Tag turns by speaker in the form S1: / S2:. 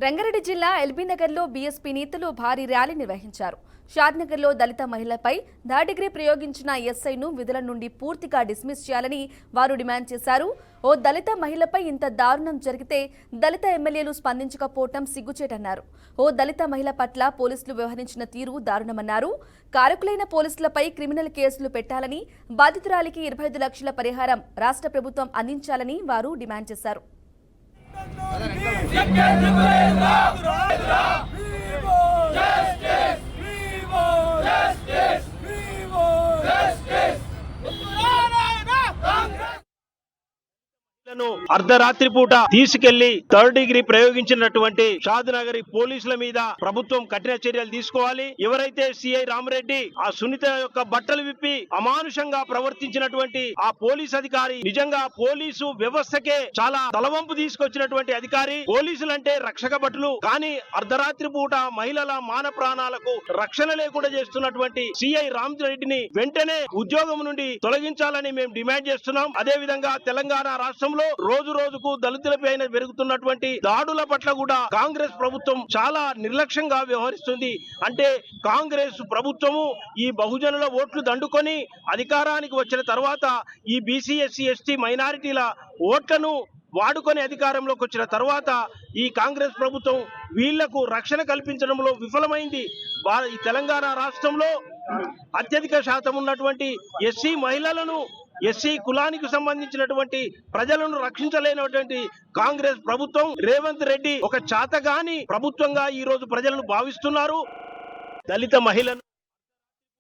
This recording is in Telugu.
S1: రంగారెడ్డి జిల్లా ఎల్బీనగర్లో బీఎస్పీ నేతలు భారీ ర్యాలీ నిర్వహించారు. షాద్నగర్లో దళిత మహిళపై థర్డ్-డిగ్రీ ప్రయోగించిన ఎస్ఐను విధుల నుండి పూర్తిగా డిస్మిస్ చేయాలని వారు డిమాండ్ చేశారు. ఓ దళిత మహిళపై ఇంత దారుణం జరిగితే దళిత ఎమ్మెల్యేలు స్పందించకపోవటం సిగ్గుచేటన్నారు. ఓ దళిత మహిళ పట్ల పోలీసులు వ్యవహరించిన తీరు దారుణమన్నారు. కారకులైన పోలీసులపై క్రిమినల్ కేసులు పెట్టాలని, బాధితురాలికి 25 లక్షల పరిహారం రాష్ట్ర ప్రభుత్వం అందించాలని వారు డిమాండ్ చేశారు.
S2: అర్ధరాత్రి పూట తీసుకెళ్లి థర్డ్ డిగ్రీ ప్రయోగించినటువంటి షాద్నగర్ పోలీసుల మీద ప్రభుత్వం కఠిన చర్యలు తీసుకోవాలి. ఎవరైతే సిఐ రామరెడ్డి ఆ సునీత యొక్క బట్టలు విప్పి అమానుషంగా ప్రవర్తించినటువంటి ఆ పోలీస్ అధికారి నిజంగా పోలీసు వ్యవస్థకే చాలా తలవంపు తీసుకొచ్చినటువంటి అధికారి. పోలీసులంటే రక్షక భటులు, కానీ అర్ధరాత్రి పూట మహిళల మాన ప్రాణాలకు రక్షణ లేకుండా చేస్తున్నటువంటి సిఐ రామరెడ్డిని వెంటనే ఉద్యోగం నుండి తొలగించాలని మేము డిమాండ్ చేస్తున్నాం. అదే విధంగా తెలంగాణ రాష్ట్రంలో రోజు రోజుకు దళితులపై జరుగుతున్నటువంటి దాడుల పట్ల కూడా కాంగ్రెస్ ప్రభుత్వం చాలా నిర్లక్ష్యంగా వ్యవహరిస్తుంది. అంటే కాంగ్రెస్ ప్రభుత్వము ఈ బహుజనుల ఓట్లు దండుకొని అధికారానికి వచ్చిన తర్వాత ఈ బీసీ ఎస్సీ ఎస్టీ మైనారిటీల ఓట్లను వాడుకొని అధికారంలోకి వచ్చిన తర్వాత ఈ కాంగ్రెస్ ప్రభుత్వం వీళ్లకు రక్షణ కల్పించడంలో విఫలమైంది. ఈ తెలంగాణ రాష్ట్రంలో అత్యధిక శాతం ఉన్నటువంటి ఎస్సీ మహిళలను, ఎస్సీ కులానికి సంబంధించినటువంటి ప్రజలను రక్షించలేనటువంటి కాంగ్రెస్ ప్రభుత్వం, రేవంత్ రెడ్డి ఒక చాతగాని ప్రభుత్వంగా ఈ రోజు ప్రజలను భావిస్తున్నారు. దళిత మహిళను